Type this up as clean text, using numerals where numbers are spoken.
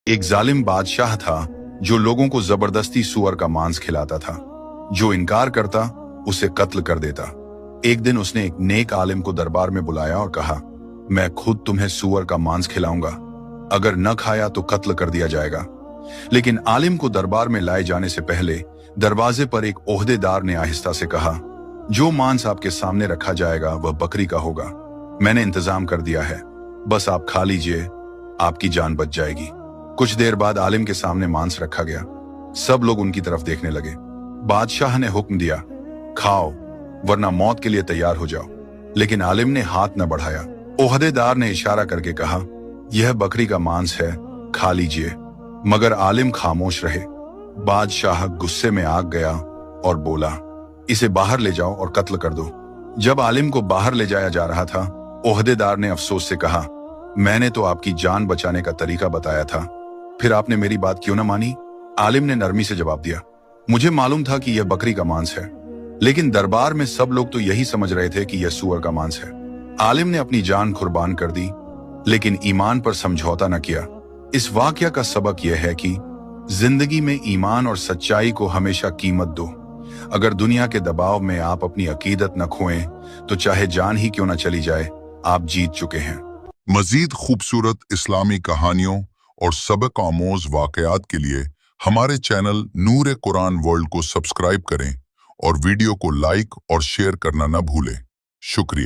एक जालिम बादशाह था जो लोगों को जबरदस्ती सूअर का मांस खिलाता था। जो इनकार करता उसे कत्ल कर देता। एक दिन उसने एक नेक आलिम को दरबार में बुलाया और कहा, मैं खुद तुम्हें सूअर का मांस खिलाऊंगा, अगर न खाया तो कत्ल कर दिया जाएगा। लेकिन आलिम को दरबार में लाए जाने से पहले दरवाजे पर एक ओहदेदार ने आहिस्ता से कहा, जो मांस आपके सामने रखा जाएगा वह बकरी का होगा। मैंने इंतजाम कर दिया है, बस आप खा लीजिए, आपकी जान बच जाएगी। कुछ देर बाद आलिम के सामने मांस रखा गया। सब लोग उनकी तरफ देखने लगे। बादशाह ने हुक्म दिया, खाओ वरना मौत के लिए तैयार हो जाओ। लेकिन आलिम ने हाथ न बढ़ाया। ओहदेदार ने इशारा करके कहा, यह बकरी का मांस है, खा लीजिए। मगर आलिम खामोश रहे। बादशाह गुस्से में आग गया और बोला, इसे बाहर ले जाओ और कत्ल कर दो। जब आलिम को बाहर ले जाया जा रहा था, ओहदेदार ने अफसोस से कहा, मैंने तो आपकी जान बचाने का तरीका बताया था, फिर आपने मेरी बात क्यों न मानी? आलिम ने नरमी से जवाब दिया, मुझे मालूम था कि यह बकरी का मांस है, लेकिन दरबार में सब लोग तो यही समझ रहे थे कि यह सूअर का मांस है। आलिम ने अपनी जान कुर्बान कर दी, लेकिन ईमान पर समझौता न किया। इस वाकया का सबक यह है कि जिंदगी में ईमान और सच्चाई को हमेशा कीमत दो। अगर दुनिया के दबाव में आप अपनी अकीदत न खोएं, तो चाहे जान ही क्यों न चली जाए, आप जीत चुके हैं। मजीद खूबसूरत इस्लामी कहानियों और सबक आमोज वाकयात के लिए हमारे चैनल नूर कुरान वर्ल्ड को सब्सक्राइब करें और वीडियो को लाइक और शेयर करना न भूलें। शुक्रिया।